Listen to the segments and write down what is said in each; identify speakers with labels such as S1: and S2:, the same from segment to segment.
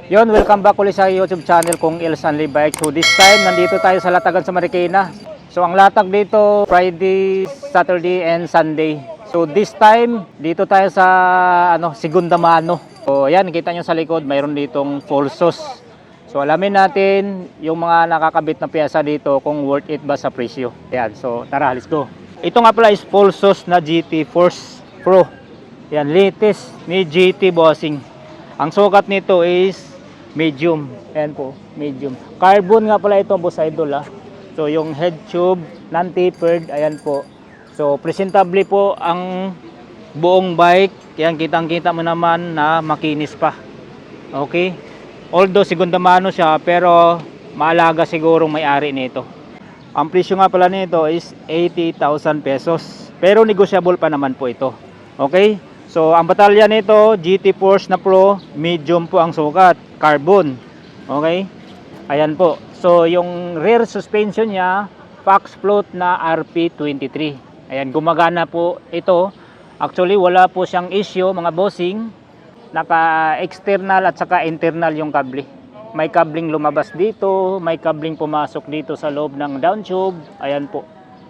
S1: Yon, welcome back ulit sa YouTube channel kong Il Sanli Bike. So this time, nandito tayo sa Latagan sa Marikina. So ang latag dito, Friday, Saturday, and Sunday. So this time, dito tayo sa Segunda Mano. So yan, kita nyo sa likod, mayroon ditong Folsos. So alamin natin yung mga nakakabit na piyesa dito kung worth it ba sa presyo. Yan, so tara, let's go. Ito nga pala is Folsos na GT Force Pro. Yan, latest ni GT Bossing. Ang sukat nito is medium. Ayan po, medium. Carbon nga pala ito, boss idol. So yung head tube, non-tapered, ayan po. So presentable po ang buong bike. Yan, kitang-kita mo naman na makinis pa. Okay? Although segunda mano siya, pero maalaga sigurong may-ari nito. Ang presyo nga pala nito is 80,000 pesos. Pero negotiable pa naman po ito. Okay? So, ang batalya nito, GT Force na Pro, medium po ang sukat, carbon. Okay? Ayan po. So, yung rear suspension niya, Fox float na RP23. Ayan, gumagana po ito. Actually, wala po siyang issue, mga bossing. Naka-external at saka internal yung kable. May kabling lumabas dito, may kabling pumasok dito sa loob ng down tube. Ayan po.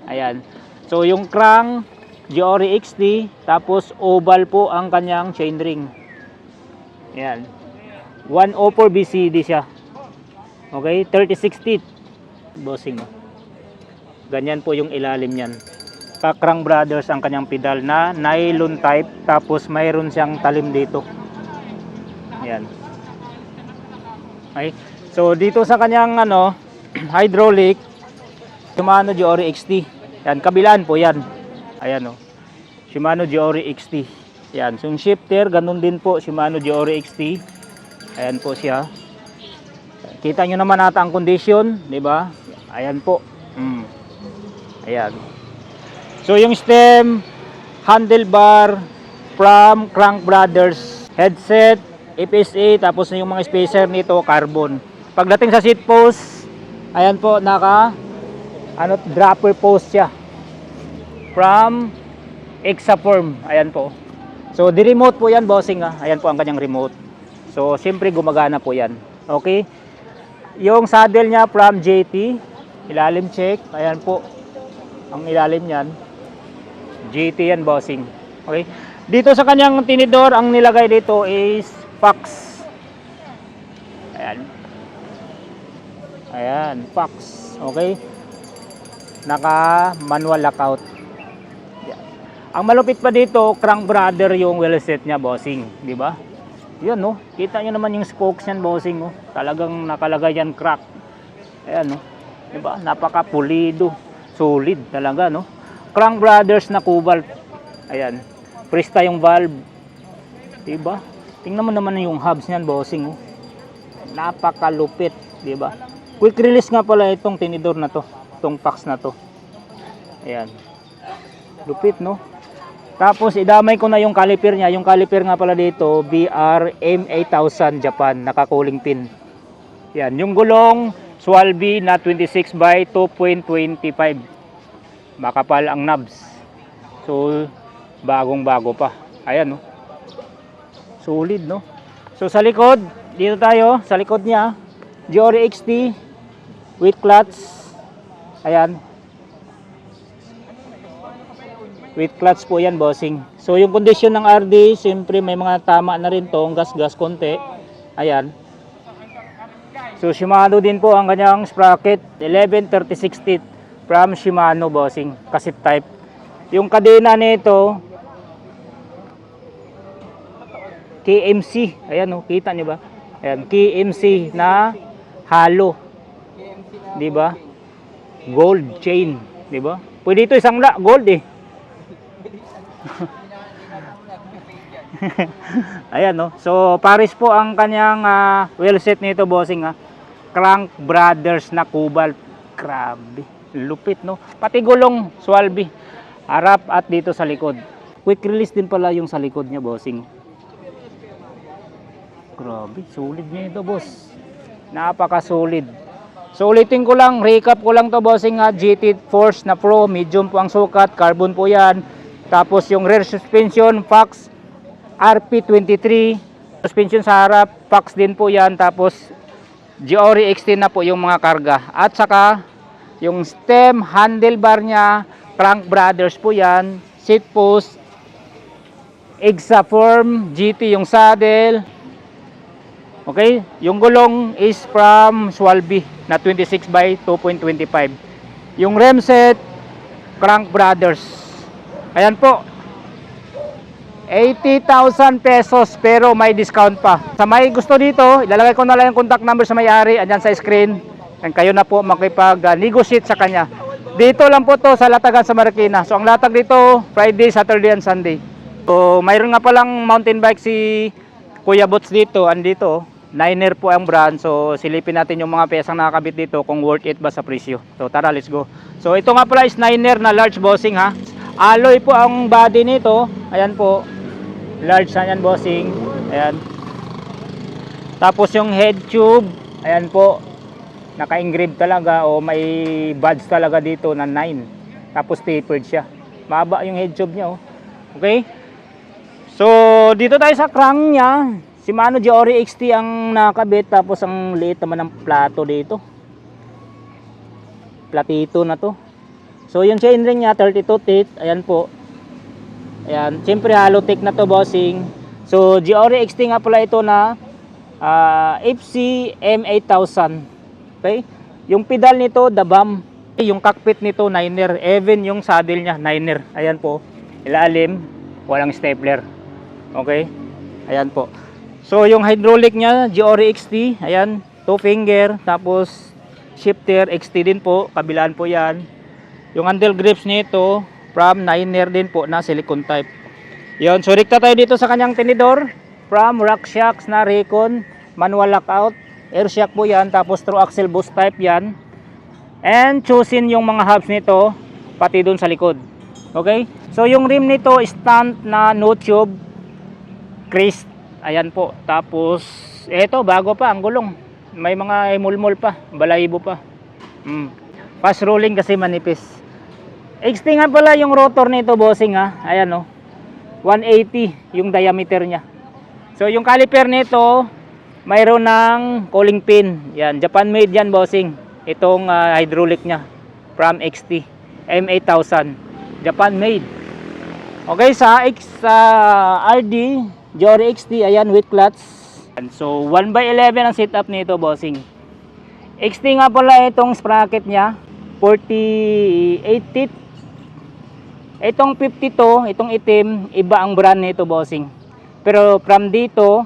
S1: Ayan. So, yung crank, Giori XT, tapos oval po ang kanyang chainring. Yan. 104 BCD siya. Okay, 36 teeth. Bossing. Ganyan po yung ilalim niyan. Kakrang Brothers ang kanyang pedal na nylon type, tapos mayroon siyang talim dito. Yan. Okay. So dito sa kanyang hydraulic, Shimano Giori XT. Yan, kabilaan po yan. Ayan Shimano Giori XT. Yan, so yung shifter, ganun din po, Shimano Giori XT. Ayan po siya. Kita nyo naman ata ang condition, di ba? Ayan po. Ayan. So yung stem, handlebar from Crank Brothers, headset, FSA, tapos yung mga spacer nito, carbon. Pagdating sa seat post, ayan po, dropper post siya. From Exaform, ayan po. So di remote po yan, bossing. Ayan po ang kanyang remote. So siyempre gumagana po yan. Okay. Yung saddle niya from JT, ilalim check. Ayan po ang ilalim niyan. JT yan, bossing. Okay. Dito sa kanyang tinidor, ang nilagay dito is Fox. Ayan. Ayan, Fox. Okay. Naka manual lockout. Ang malupit pa dito, Crank Brother yung wheel set niya, bossing, di ba? Yan kita niyo naman yung spokes niyan, bossing, Talagang nakalagay yan crack. Ayan, di ba? Napaka-pulido, solid talaga, Crank Brothers na cobalt. Ayan. Presta yung valve. Di ba? Tingnan mo naman yung hubs niyan, bossing, Napakalupit, di ba? Quick release nga pala itong tinidor na to, itong Fox na to. Ayan. Lupit, Tapos idamay ko na yung caliper niya. Yung caliper nga pala dito, BR M8000 Japan, naka-cooling pin. Yan, yung gulong Swalby na 26 by 2.25. Makapal ang knobs. So bagong-bago pa. Ayan, solid, So sa likod, dito tayo, sa likod niya, Giori XT with clutch. Ayan. With clutch po yan, bossing. So yung condition ng RD, siyempre may mga tama na rin tong gas-gas konti. Ayan. So Shimano din po ang kanyang sprocket, 1136 teeth from Shimano, bossing, cassette type. Yung kadena nito, KMC. Ayan, kita niyo ba? Ayan, KMC na halo. 'Di ba? Gold chain, 'di ba? Pwede ito isang gold Ayan, So pares po ang kanyang wheel set nito, bossing, Crank Brothers na cobalt. Grabe, lupit, Pati gulong Swalby, harap at dito sa likod. Quick release din pala yung sa likod niya, bossing. Grabe, solid niya ito, boss. Napaka-solid. So ulitin ko lang, recap ko lang to, bossing, GT Force na Pro, medium po ang sukat, carbon po yan. Tapos yung rear suspension, Fox RP23, Suspension sa harap, Fox din po yan. Tapos Giori XT na po yung mga karga. At saka yung stem, handlebar niya, Crank Brothers po yan. Seat post, Exaform, GT yung saddle. Okay, yung gulong is from Swalby na 26 by 2.25. Yung rim set, Crank Brothers. Ayan po. 80,000 pesos pero may discount pa. Sa may gusto dito, ilalagay ko na lang yung contact number sa may-ari, andyan sa screen. And kayo na po makipag-negotiate sa kanya. Dito lang po to sa Latagan sa Marikina. So ang latag dito, Friday, Saturday, and Sunday. So mayroon nga palang mountain bike si Kuya Bots dito, andito. Niner po ang brand. So silipin natin yung mga pesang nakakabit dito kung worth it ba sa presyo. So tara, let's go. So ito nga pala is Niner na large bossing ha. Alloy po ang body nito. Ayan po. Large na yan bossing. Ayan. Tapos yung head tube, ayan po. Naka-engrave talaga o may badge talaga dito na 9. Tapos tapered siya. Mahaba yung head tube niya oh. Okay? So dito tayo sa crank niya. Shimano Giori XT ang nakabit. Tapos ang liit naman ng plato dito. Platito na to. So yung chainring niya 32 teeth. Ayan po. Ayan, siyempre Halotech na to bossing. So Giori XT nga pala ito na FC M8000. Okay? Yung pedal nito Dabam. Yung cockpit nito Niner. Even yung saddle niya Niner. Ayan po. Ilalim, walang stapler. Okay? Ayan po. So yung hydraulic niya Giori XT, ayan, 2 finger, tapos shifter XT din po, kabilaan po 'yan. Yung handle grips nito from Niner din po na silicone type. Yon, so rekta tayo dito sa kanyang tinidor from RockShox na Recon, manual lockout, air shock po 'yan, tapos through axle boost type 'yan. And choosing yung mga hubs nito pati doon sa likod. Okay? So yung rim nito stunt na no tube Chris. Ayan po. Tapos eto bago pa ang gulong. May mga emulmol pa, balahibo pa. Fast rolling kasi manipis. XT nga pala yung rotor nito bossing ha. Ayan oh. 180 yung diameter niya. So yung caliper nito mayroon ng cooling pin. Yan, Japan made yan bossing. Itong hydraulic niya from XT M8000. Japan made. Okay, sa RD Giori XT, ayan, with clutch. So 1/11 ang setup nito bossing. XT nga pala itong sprocket niya 48 teeth. Itong 52, itong itim, iba ang brand nito bossing. Pero from dito,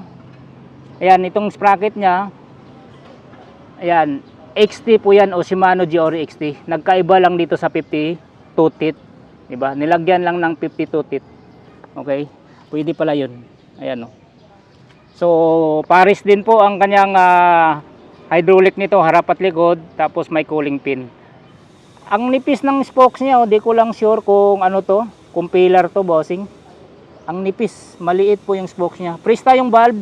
S1: ayan, itong sprocket niya, ayan, XT po yan o Shimano Giori XT. Nagkaiba lang dito sa 52 teeth, diba? Nilagyan lang ng 52 teeth. Okay, pwede pala yun. Ayan o. So pares din po ang kanyang hydraulic nito, harap at likod, tapos may cooling pin. Ang nipis ng spokes niya, di ko lang sure kung ano to, kung pillar to bossing. Ang nipis, maliit po yung spokes niya. Presta yung valve.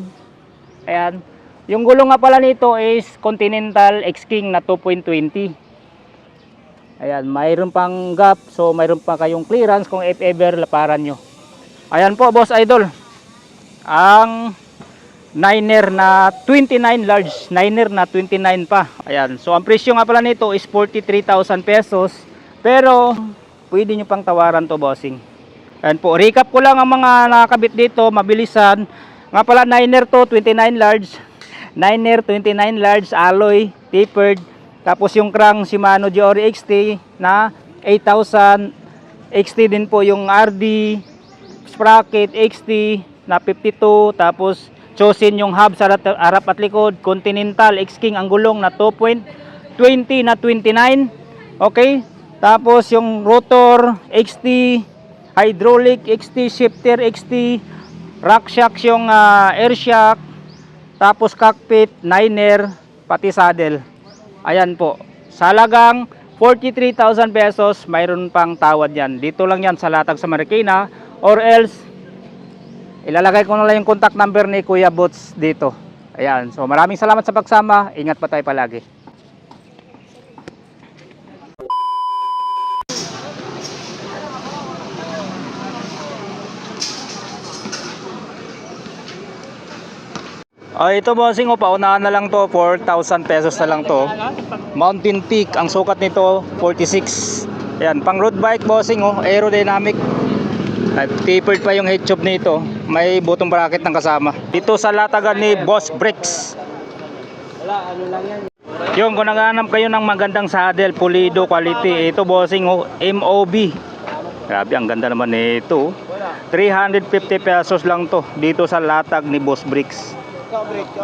S1: Ayan. Yung gulong nga pala nito is Continental X-King na 2.20. Ayan, mayroon pang gap, so mayroon pa kayong clearance kung if ever laparan nyo. Ayan po boss idol. Ang Niner na 29 large, Niner na 29 pa. Ayan, so ang presyo nga pala nito is 43,000 pesos. Pero pwede nyo pang tawaran to bossing. Ayan po, recap ko lang ang mga nakakabit dito, mabilisan. Nga pala Niner to, 29 large. Niner 29 large, alloy, tapered. Tapos yung crank Shimano Giori XT na 8,000. XT din po yung RD, sprocket XT na 52, tapos chosen yung hub sa harap at likod, Continental X-King ang gulong na 2.20 na 29. Okay? Tapos yung rotor XT, hydraulic XT, shifter XT, RockShox yung air shock, tapos cockpit, Niner, pati saddle. Ayan po. Sa halagang 43,000 pesos, mayroon pang tawad yan. Dito lang yan sa Latag sa Marikina, or else ilalagay ko na lang yung contact number ni Kuya Bots dito. Ayan. So maraming salamat sa pagsama. Ingat pa tayo palagi. Ito bossing, paunahan na lang to, 4,000 pesos na lang to. Mountain Peak, ang sukat nito 46. Ayan, pang road bike bossing, aerodynamic. At tapered pa yung head tube nito. May butong bracket ng kasama. Dito sa latagan ni Boss Brakes.
S2: Wala, ano lang yan.
S1: Yung kung naghahanap kayo ng magandang saddle, pulido, quality, ito bossing, MOB. Grabe, ang ganda naman nito. 350 pesos lang to dito sa latag ni Boss Brakes.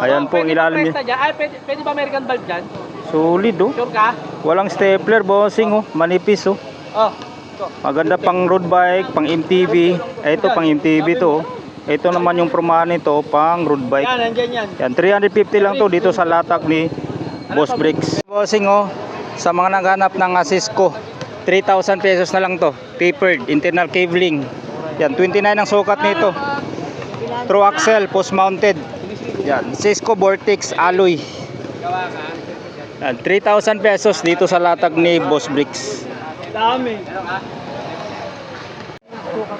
S1: Ayan po ang ilalim niya.
S2: Pwede ba American valve dyan?
S1: Solid
S2: Sure ka?
S1: Walang stapler bossing manipis
S2: Oh.
S1: Maganda pang road bike, pang MTV. Ito pang MTV to. Ito naman yung promahan nito pang road bike.
S2: Yan, nandyan yan.
S1: Yan, 350 lang to dito sa latag ni Boss Brakes. Bossing sa mga naghanap ng Cisco, 3,000 pesos na lang to. Tapered, internal cabling. Yan, 29 ang sukat nito. True axle, post mounted. Yan, Cisco Vortex alloy. Yan, 3,000 pesos dito sa latag ni Boss Brakes.
S2: Dami.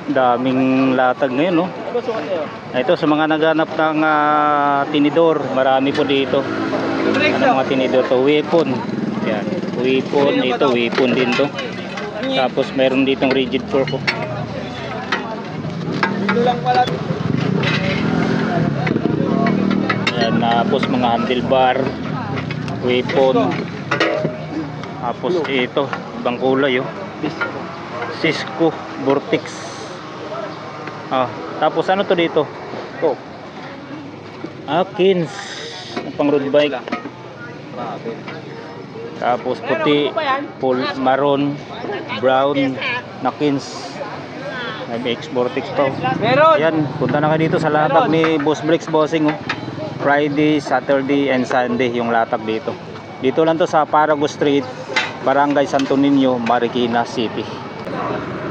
S1: Daming latag ngayon, Ito sa mga naghanap ng tinidor, marami po dito. Ano mga tinidor to, weapon. Yan, weapon, ito weapon din to. Tapos meron ditong rigid fork.
S2: Dito lang pala.
S1: Yan, tapos mga handlebar, weapon. Tapos ito, ibang kulay Cisco Vortex. Tapos ano to dito? Kins, pang road bike. Tapos puti, maroon, brown, na Kins. May X Vortex pa.
S2: Meron.
S1: Yan, punta na kayo dito sa latag ni Boss Brakes bossing. Friday, Saturday, and Sunday yung latag dito. Dito lang to sa Parago Street, Barangay Santo Niño, Marikina City.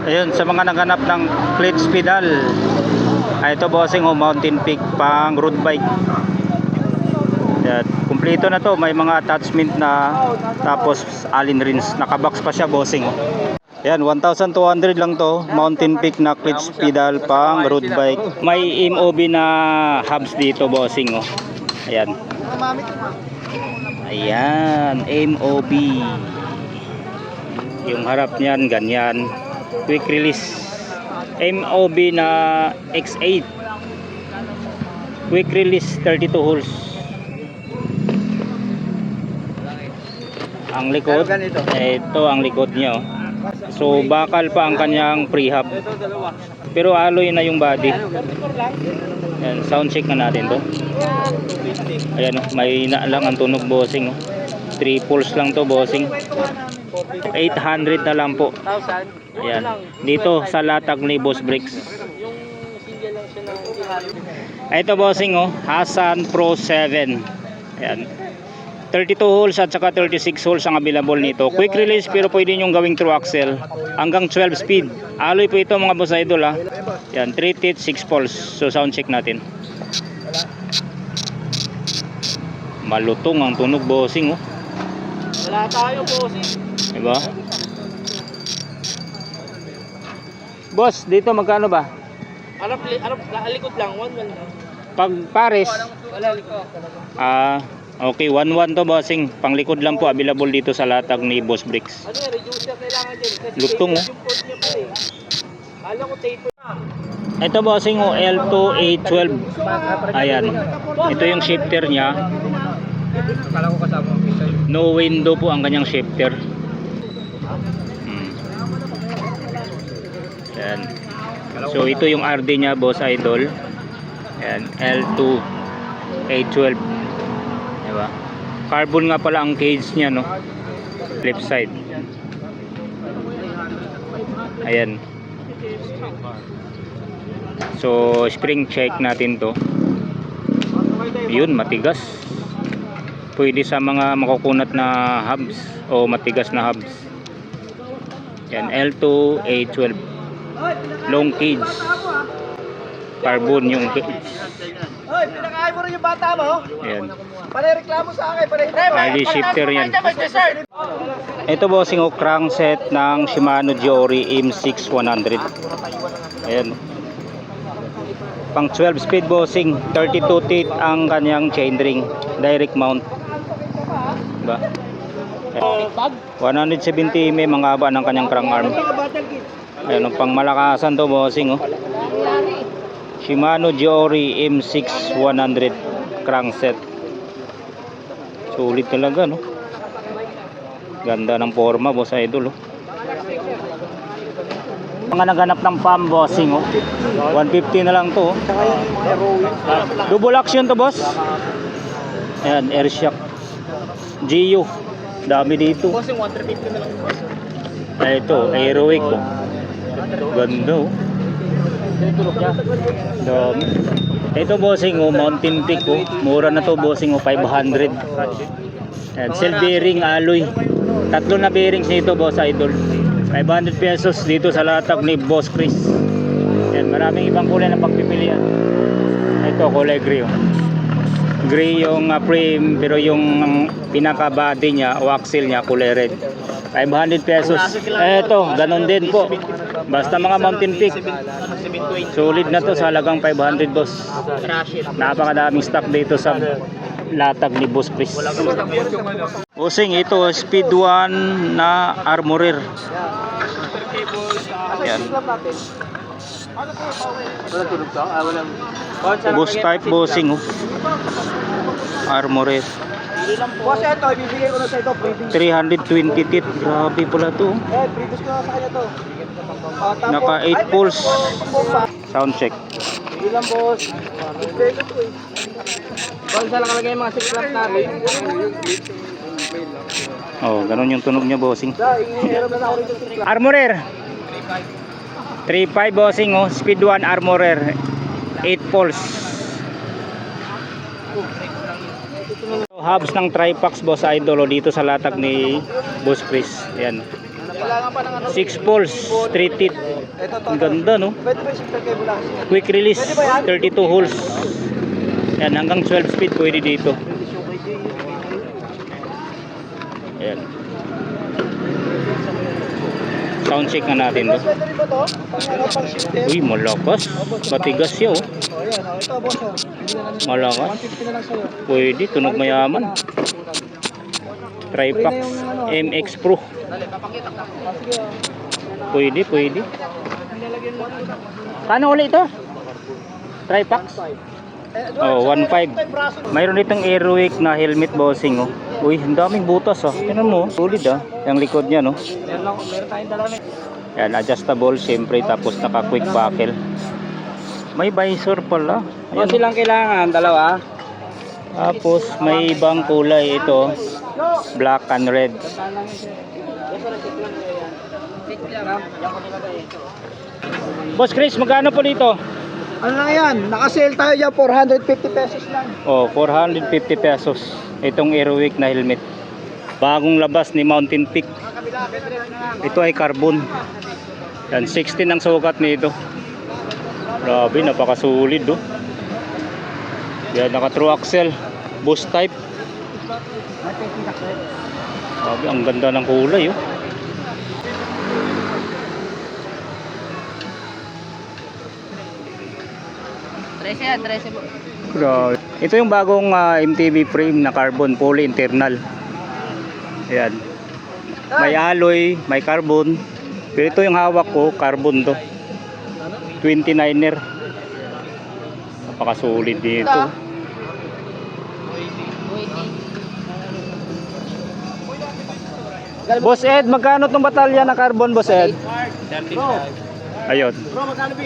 S1: Ayun, sa mga naghanap ng clutch pedal, ito bossing Mountain Peak pang road bike. Yan, kumpleto na to, may mga attachment na, tapos allen rings, nakabox pa siya bossing. Yan, 1,200 lang to, Mountain Peak na clutch pedal pang road bike. May MOB na hubs dito bossing Ayan. Ayan, MOB. Yung harap niyan ganyan. Quick release. MOB na X8. Quick release 32 holes. Ang likod, ito ang likod niya. So bakal pa ang kanyang prehab. Pero alloy na yung body. Yan, sound check na natin to. Ayan, may na lang ang tunog bossing. 3 pulse lang to bossing. 800 na lang po. Ayan, dito sa latag ni Boss Brakes. Ito bossing Hasan Pro 7. Ayan, 32 holes at saka 36 holes ang available nito. Quick release pero pwede nyo gawing true axle. Hanggang 12 speed. Alloy po ito mga boss idol Yan, 3 teeth, 6 poles. So sound check natin. Malutong ang tunog bossing
S2: Wala tayo bossing.
S1: Diba? Boss, dito magkano ba?
S2: Arap, likod lang, 1-1 lang.
S1: Pag pares,
S2: Wala likod.
S1: okay, 1-1 to bossing. Panglikod lang po available dito sa latag ni Boss Brakes.
S2: Ano reducer kailangan dyan? Kasi
S1: Lutong
S2: yung port niya pa Kala ko taper na.
S1: Ito bossing L2812. Ayan. Ito yung shifter niya.
S2: Kala ko kasama ang pisa yun.
S1: No window po ang kanyang shifter. Ayan. So ito yung RD niya boss idol. Ayan, L2812. Diba? Carbon nga pala ang cage niya left side. Ayan. So spring check natin to. Yun, matigas. Pwede sa mga makukunat na hubs o matigas na hubs. Yan, L2812. Long cage. Carbon yung cage.
S2: Hoy, pinakain mo rin yung bata mo.
S1: Ayan.
S2: Pare-reklamo sa akin.
S1: Bali shifter yan. Ito bossing crankset ng Shimano Giori M6100. Ayan. Pang 12 speed bossing, 32 teeth ang kanyang chainring, direct mount. Diba? 170 mm ang haba ng kanyang crank arm. Ayun, pang malakasan to bossing, oh. Shimano Giori M6 100 crankset. Sulit talaga, no? Ganda ng forma, boss idol, oh. Mga naganap ng pam bossing, oh. 150 na lang to, oh. Double action to, boss. Ayan, air shock. GU. Dami dito.
S2: Bossing, 150 na lang.
S1: Ay, ito, Aerowick, oh. Ganda, oh. Dami. Ito bossing, oh, Mountain Peak, oh. Mura na to bossing, oh, 500. Ayan, self bearing alloy. Tatlo na bearings nito, boss idol. 500 pesos dito sa latag ni Boss Chris. Ayan, maraming ibang kulay na pagpipilian. Ito, kulay gray, oh. Gray yung frame, pero yung pinaka body niya o axle niya kulay red. 500 pesos. Eto, ganun din po. Basta mga Mountain Peak. Solid na to sa halagang 500, boss. Napakadaming stock dito sa latag ni Boss Chris. Bossing, ito speed 1 na armorer. Yan. Boss type bossing, oh. Armorer.
S2: Boss, ito, ibibigay ko na sa ito.
S1: 320 teeth. Grabe pala to.
S2: Previous ko na sa kanya to.
S1: Naka 8 pulse. Sound check.
S2: Ilan, boss? Pwede to, eh. Boss, saan nakalagay yung mga 6 clamp natin?
S1: Oh, ganun yung tunog niya, bossing.
S2: Meron na ako rito 6 clamp.
S1: Armorer. 3.5 bossing, oh. Speed 1 armorer. 8 pulse. Hubs ng Tripax, boss idol, oh, dito sa latag ni Boss Chris. Ayan.
S2: Kailangan pa ng ano?
S1: 6 pulse, 3 teeth. Ang ganda, no?
S2: Pwede ba yung 6 clamp cable lang?
S1: Quick release, 32 holes. Ayan, hanggang 12 speed pwede dito. Ayan. Sound check na natin to.
S2: Pwede rin ba to? Ano pang shifter?
S1: Uy, malakas. Matigas siya, oh.
S2: O, yan. O, ito, boss. O.
S1: Malakas.
S2: 150 na lang sa'yo.
S1: Pwede, tunog mayaman. Tripax MX Pro. Pwede, pwede. Kano ulit ito? Tripax? Oh, 1.5. Mayroon ditong Aerowick na helmet bossing, oh. Uy, ang daming butas, ah. Tingnan mo, solid, ah. Yung likod niya, no?
S2: Meron tayong dalawa na.
S1: Yan, adjustable siyempre, tapos naka quick buckle. May visor pala.
S2: Ano silang kailangan? Dalawa?
S1: Tapos may ibang kulay ito, black and red. Boss Chris, magkano po dito?
S2: Ano lang yan? Naka-sale tayo dyan, 450 pesos lang.
S1: Oh, 450 pesos. Itong Aerowick na helmet. Bagong labas ni Mountain Peak. Ito ay carbon. Yan, 16 ang sukat nito. Grabe, napakasulit, oh. Yan, naka true axle, boost type. Grabe, ang ganda ng kulay, oh. Grabe. Ito yung bagong MTB frame na carbon, fully internal. Ayan. May alloy, may carbon. Pero ito yung hawak ko, carbon to. 29er. Napakasulit dito. Boss Ed, magkano tong batalya na carbon, Boss Ed? 35. Ayun.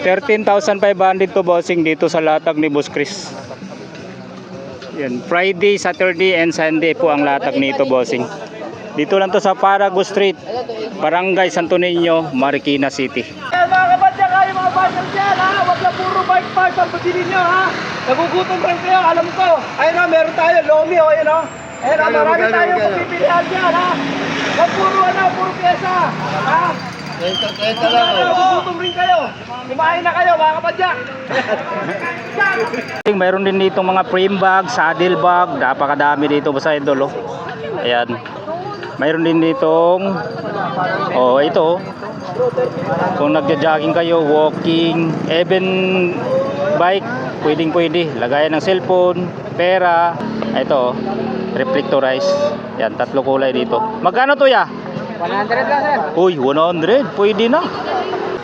S1: 13,500 to bossing dito sa latag ni Boss Chris. Yan, Friday, Saturday and Sunday po ang latag nito, bossing. Dito lang to sa Parago Street, Barangay Santo Niño, Marikina City.
S2: Mga kabadya kayo, mga bashers dyan, ha? Huwag na puro bike park ang pagdilin nyo, ha? Nagugutom rin kayo, alam ko. Ayun na, meron tayo, Lomi, o, ayun o. Ayun na, marami tayong pagpipilihan dyan, ha? Huwag puro, puro pyesa, ha? Ito lang, nagugutom rin kayo. Kumain na kayo, mga kabadya.
S1: Mayroon din dito mga frame bag, saddle bag, napakadami dito sa idol, oh. Ayan. Mayroon din ditong ito, kung nagja-jogging kayo, walking, even bike, pwede. Lagayan ng cellphone, pera. Ito, reflectorize. Yan, 3 kulay dito. Magkano to ya?
S2: 100 lang, sir.
S1: Uy, 100. Pwede na.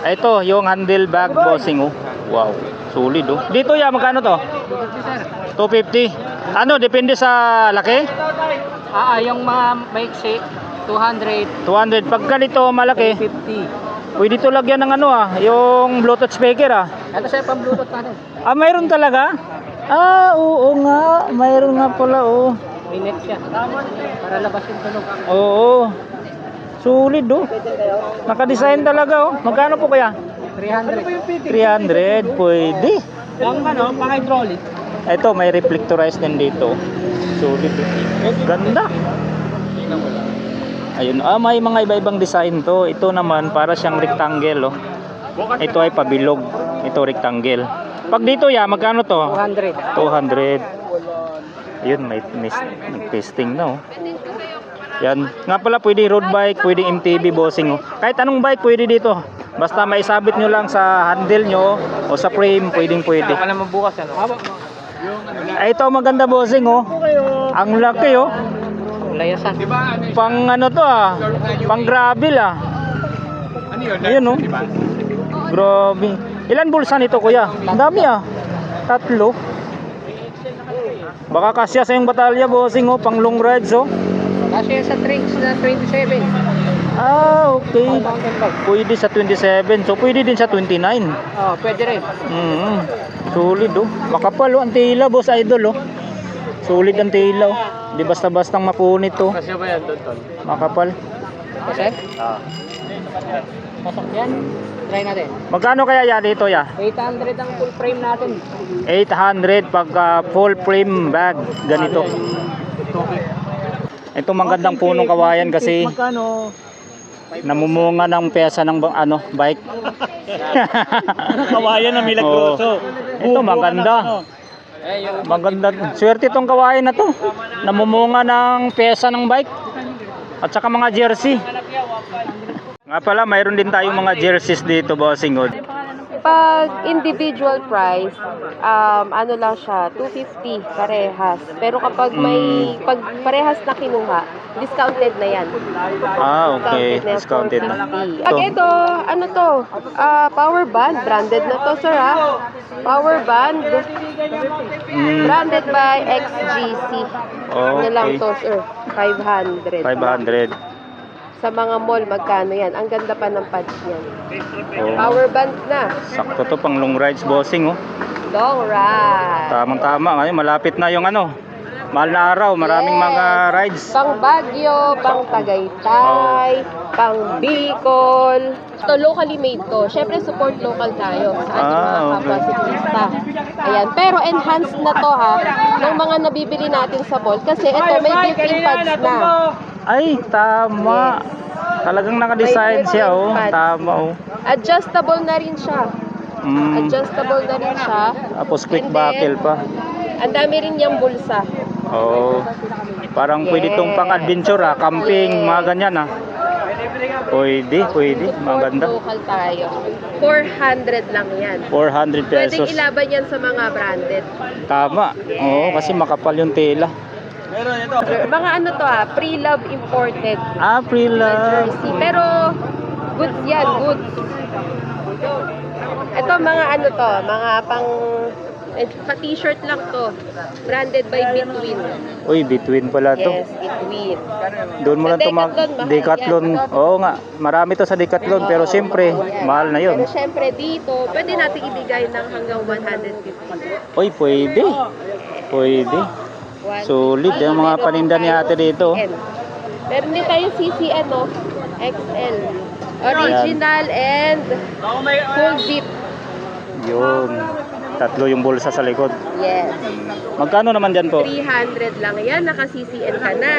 S1: Ito, yung handle bag bossing. Oh. Wow, solid oh. Dito ya, magkano to? 250. Ano, depende sa laki?
S2: Yung mga maiksi, 200,
S1: 200. Pag ganito malaki,
S2: 50.
S1: pwede to lagyan ng ano yung Bluetooth speaker
S2: Ito sir, pang Bluetooth natin.
S1: Mayroon talaga? Oo nga. Mayroon nga pala oh.
S2: May net siya. Para labas yung tunog.
S1: Oo. Solid oh. Naka-design talaga oh. Magkano po kaya?
S2: 300.
S1: 300. Pwede.
S2: Pang hydraulic.
S1: Ito, may reflectorize din dito. Solid oh. Ganda. Ayun, may mga iba-ibang design to. Ito naman para siyang rectangle oh. Ito ay pabilog. Ito rectangle. Pag dito magkano to?
S2: 200.
S1: 200. Ayun, may testing na oh. Yan. Nga pala, pwede road bike, pwede MTB bossing oh. Kahit anong bike pwede dito. Basta may isabit nyo lang sa handle nyo o sa frame, pwede.
S2: Baka naman bukas ano?
S1: Ay, ito maganda bossing oh. Ang laki oh.
S2: Layasan.
S1: Pang ano to pang gravel Ayun oh. Grabe. Ilan bulsa nito kuya? Ang dami 3. Baka kasya sa yung batalya bossing oh, pang long rides oh.
S2: Kasi sa tricks na 27.
S1: Okay. Pwede sa 27. So pwede din sa 29.
S2: Pwede rin.
S1: Solid oh. Makapal oh ang tila boss idol oh. Solid ang tila oh. Di basta-bastang mapunit oh.
S2: Kasi ba yan doon?
S1: Makapal.
S2: Kasi? Pasok yan. Try natin.
S1: Magkano kaya yan dito
S2: 800 ang full frame natin.
S1: 800 pagka full frame bag ganito. Ito magandang punong kawayan kasi
S2: Magkano?
S1: namumunga ng pyesa ng bike.
S2: Kawayan na milagroso.
S1: Ito maganda. Maganda. Swerte itong kawayan na to. Namumunga ng pyesa ng bike. At saka mga jersey. Nga pala, mayroon din tayong mga jerseys dito, bossing.
S3: Pag individual price, ano lang siya, 250 parehas. Pero kapag pag parehas na kinuha, discounted na yan.
S1: Okay. Discounted na.
S3: 450. Pag ito, ano to? Power band, branded na to, sir ha? Power band, branded by XGC. Ano lang to, sir? 500.
S1: 500.
S3: Sa mga mall, magkano yan? Ang ganda pa ng pads niyan.
S1: Oh.
S3: Power band na.
S1: Sakto to pang long rides, bossing oh.
S3: Long ride.
S1: Tamang-tama. Ngayon, malapit na yung mahal na araw. Maraming mga rides.
S3: Pang Baguio, pang Tagaytay, pang Bicol. Ito, locally made to. Siyempre, support local tayo sa ating mga kapwa siklista. Ayan. Pero enhanced na to ha, ng mga nabibili natin sa mall. Kasi ito, may built-in pads na.
S1: Ay, tama. Talagang naka-design siya oh. Tama oh.
S3: Adjustable na rin siya. Adjustable na rin siya.
S1: Tapos quick
S3: And
S1: buckle
S3: then,
S1: pa.
S3: Ang dami rin niyang bulsa.
S1: Oh. Parang pwede tong pang-adventure camping, mga ganyan Pwede. Maganda.
S3: Support local tayo. 400 lang yan.
S1: 400
S3: Pwedeng
S1: pesos.
S3: ilaban yan sa mga branded.
S1: Tama. Oo, kasi makapal yung tela.
S3: Mga ano to pre-love imported
S1: Prila.
S3: jersey. Pero goods yan, goods. Ito mga ano to, mga pang pa-t-shirt lang to. Branded by Between.
S1: Uy, Between pala to.
S3: Yes, Between.
S1: Doon mo
S3: Sa
S1: lang to
S3: Decathlon,
S1: Decathlon.
S3: mahal yan.
S1: Oo nga, marami to sa Decathlon pero siyempre, mahal na yun.
S3: Pero syempre dito, pwede natin ibigay ng hanggang 150.
S1: Uy, pwede. Pwede. Solid yung mga paninda ni ate dito.
S3: Meron din tayong CCN, XL. Original and full zip.
S1: Yun. 3 yung bulsa sa likod.
S3: Yes.
S1: Magkano naman dyan po?
S3: 300 lang yan. Naka-CCN ka na.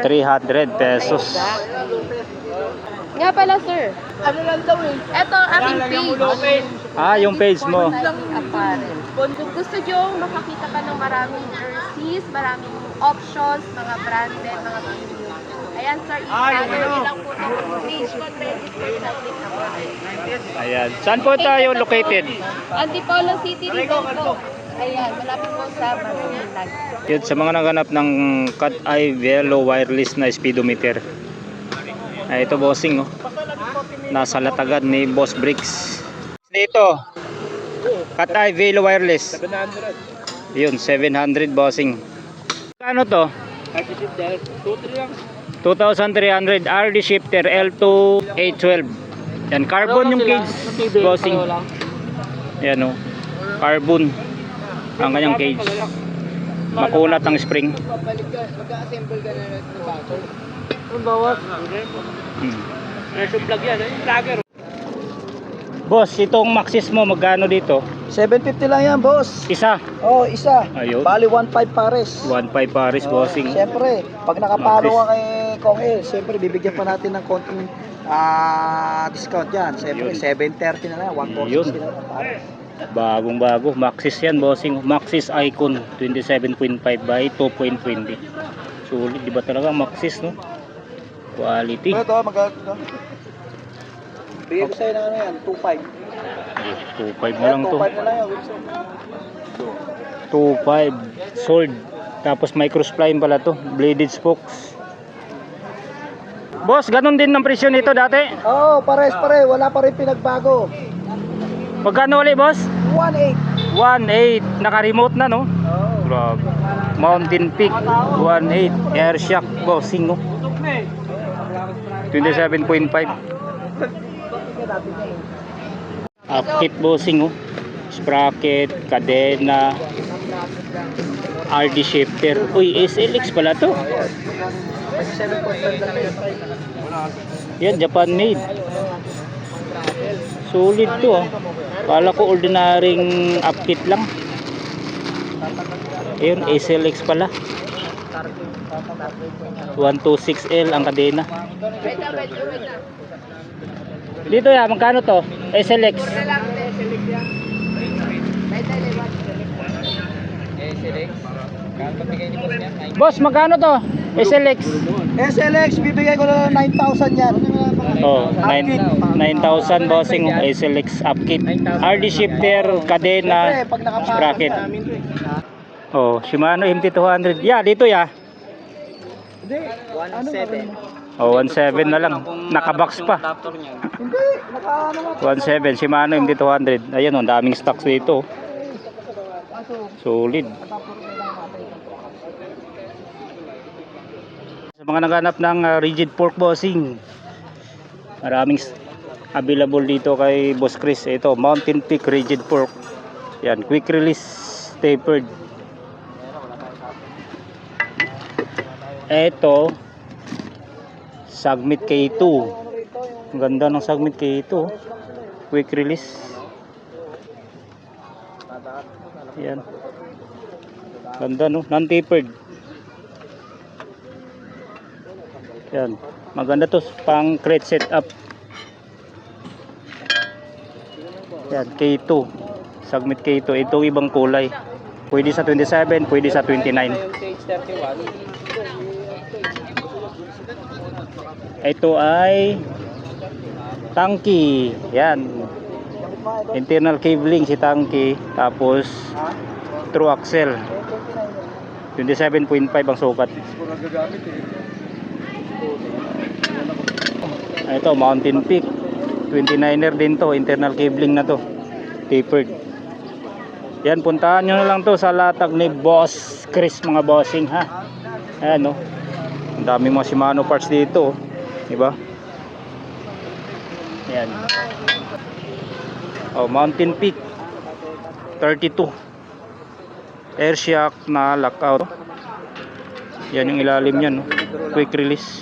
S1: 300 pesos.
S3: Exactly. Nga pala, sir.
S2: Ano lang daw
S3: Ito, aking page.
S1: Yung page mo.
S3: Apparel. Kung gusto nyo makakita ka ng maraming jerseys, maraming options, mga branded, mga premium. Ayan sir, i-scanner lang po itong page code register sa click na po.
S1: Ayan. Saan po tayo located?
S3: Antipolo City, Rizal po. Ayan, malapit po sa Basilan.
S1: Yun, sa mga naghanap ng cut eye yellow wireless na speedometer. Ay, ito bossing, oh. Nasa latagan ni Boss Bricks. Dito, cut eye yellow wireless.
S2: 700.
S1: Yun, 700 bossing. Ano to?
S2: RD shifter, 2-3 lang.
S1: 2,300 RD shifter L2 812. Yan, carbon yung cage bossing. Yan, oh. Carbon ang kanyang cage. Makunat ang spring.
S2: Mag-assemble ka na ng bago. Ang bawas. Pressure plug yan, plugger.
S1: Boss, itong Maxis mo magkano dito?
S2: 750 lang yan, boss.
S1: Isa.
S2: Oh, isa.
S1: Ayun.
S2: Bali 1.5 pares.
S1: 1.5 pares bossing.
S2: Siyempre, pag nakapalo
S1: Maxis.
S2: ka kay Kong El, siyempre bibigyan pa natin ng konting discount yan. Siyempre,
S1: Yun.
S2: 730 na lang, 140
S1: Yun.
S2: na lang. Pares.
S1: Bagong bago. Maxis yan bossing. Maxis Icon 27.5 by 2.20. Sulit, di ba talaga Maxis, no? Quality.
S2: Ito, magkano? Bigay ko sa'yo ng ano yan, 2.5.
S1: 2.5 na lang to.
S2: 2.5 na lang yan, Wilson.
S1: 2.5 sword. Tapos micro spline pala to. Bladed spokes. Boss, ganun din ng presyo nito dati.
S2: Oo, pares pare, wala pa rin pinagbago.
S1: Pagkano ulit, boss?
S2: 1.8.
S1: 1.8. Naka-remote na, no?
S2: Oo.
S1: Grabe. Mountain Peak 1.8 air shock bossing, no? 27.5. Upkit bossing, oh. Sprocket, kadena, RD shifter. Uy, SLX pala to.
S2: 7.5 lang yun.
S1: Yan, Japan made. Solid to, ah. Kala ko ordinaryong upkit lang. Ayun, SLX pala. 126L ang kadena. Dito ya, magkano to? SLX. Boss, magkano to? SLX.
S2: SLX, bibigay ko na lang 9,000 yan.
S1: Oh, 9,000 bossing SLX upkit. RD shifter, kadena,
S2: Siyempre, pag nakapasok
S1: sprocket.
S2: namin to eh.
S1: Oh, Shimano MT200. Yeah, dito ya.
S2: Hindi, 1.7.
S1: Oh, 1.7 na lang. Nakabox pa.
S2: Hindi, naka-ano nga.
S1: 1.7 Shimano MT200. Ayun, oh, daming stocks dito. Solid. Sa mga naghanap ng rigid fork bossing, maraming available dito kay Boss Chris. Ito, Mountain Peak rigid fork. Yan, quick release tapered. Ito, Submit K2. Ang ganda ng Submit K2. Quick release. Yan. Ganda, no? Non-tapered. Yan. Maganda to pang crate setup. Yan, K2. Submit K2. Ito ibang kulay. Pwede sa 27, pwede sa 29. Ito ay tangki. Yan. Internal cabling si tangki. Tapos true axle. 27.5 ang sukat. Ito, Mountain Peak 29er din to. Internal cabling na to. Tapered. Yan, puntahan nyo na lang to sa latag ni Boss Chris, mga bossing, ha. Ayan, no. Ang daming mga Shimano parts dito, diba? Yan. Oh, Mountain Peak 32 air shock na lockout. Yan yung ilalim niyan, no? Quick release.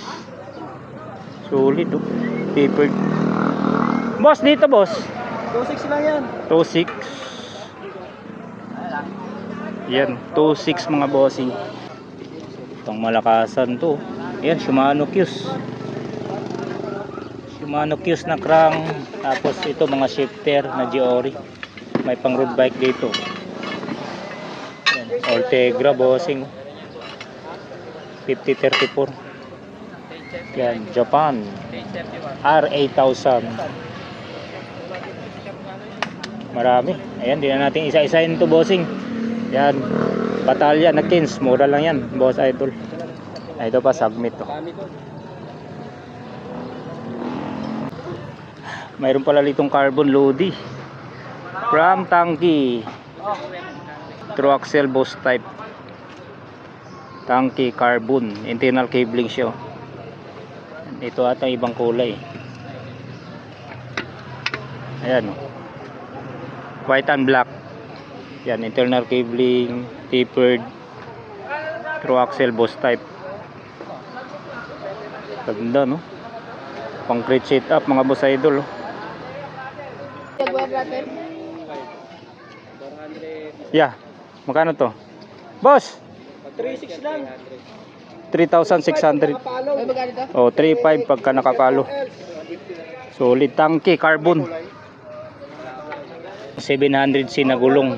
S1: Solid, oh. Tapered. Boss, dito boss
S2: 2.6 lang yan.
S1: 2.6. Yan, 2.6 mga bossing. Itong malakasan to. Yan, Shimano Qs. Shimano Qs na crank. Tapos ito mga shifter na Giori. May pang road bike dito. Yan, Ortegra bossing. 5034. Yan, Japan. R8000. Marami. Ayan, di na natin isa-isahin to, bossing. Yan. Batalya na Kins. Mura lang yan, boss idol. Ito pa, submit to. Mayroon pala litong carbon Lodi. From Tanki. True axle boss type. Tanki carbon. Internal cabling siya. Ito ata ibang kulay. Ayan. White and black. Yan, internal cabling, tapered. True axle boss type. Ganda, no? Pang crate sit up mga boss idol, oh. Yeah. Magkano to? Boss!
S2: 3.6 lang.
S1: 3,600. Oh, 3,500 pagka nakapalo. Solid tanki, carbon. 700C na gulong.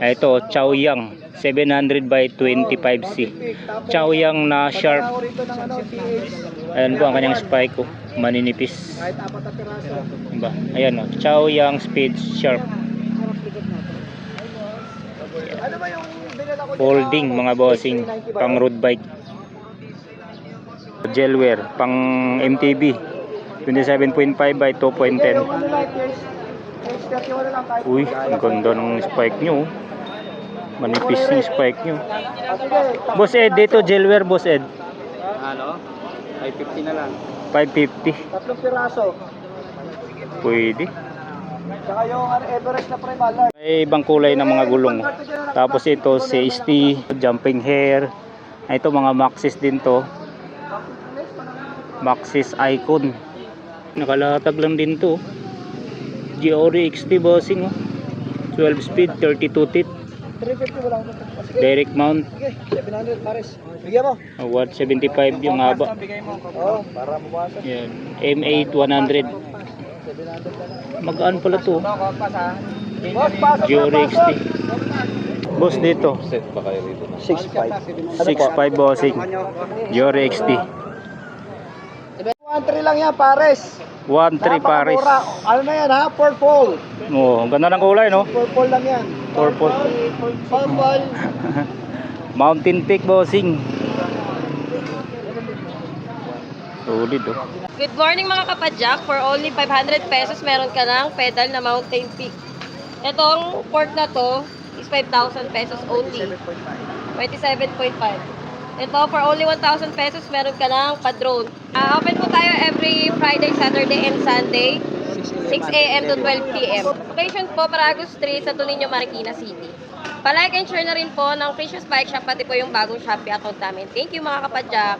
S1: Ito, Chaoyang 700 by 25C. Chaoyang na sharp. Ayan po ang kanyang spike ko. Maninipis. Diba? Ayan o. Chaoyang speed sharp. Folding mga bossing. Pang road bike. Gel wear. Pang MTB. 27.5 by 2.10. Uy, ang ganda ng spike nyo. Manipis yung spike nyo. Boss Ed, dito gelware, Boss Ed.
S2: Ano? 550 na lang.
S1: 550.
S2: Tatlong piraso.
S1: Pwede.
S2: Saka yung Everest na primal.
S1: May ibang kulay ng mga gulong. Tapos ito, safety, jumping hair. Ito mga Maxxis din to. Maxxis Icon. Nakalatag lang din to. GORE XT bossing, oh. 12 speed, 32 teeth.
S2: 350 mo lang.
S1: Direct mount.
S2: Sige, 700 pares. Bigyan mo.
S1: 175 yung haba.
S2: Oo, para mabawasan.
S1: Yan. M8 100. Magaan pala to.
S2: Boss, pasok na,
S1: GORE XT.
S2: pasok.
S1: Boss dito.
S2: 6.5.
S1: 6.5 bossing. GORE XT.
S2: 1.3 lang yan, pares.
S1: 1.3 pares.
S2: Napakamura. Ano na yan ha? Purple.
S1: Oh, ang ganda ng kulay, no?
S2: Purple lang yan.
S1: Purple.
S2: Purple.
S1: Mountain Peak bossing. Solid, oh.
S3: Good morning mga kapadyak. For only 500 pesos, meron ka ng pedal na Mountain Peak. Itong port na to is 5,000 pesos only. 27.5. Ito, for only 1,000 pesos, meron ka ng pa-drone. Open po tayo every Friday, Saturday, and Sunday. 6 a.m. to 12 p.m. Location po, Parago Street, sa Toninio, Marikina City. Palike and share na rin po ng Precious Bike Shop, pati po yung bagong Shopee account namin. Thank you mga kapadyak.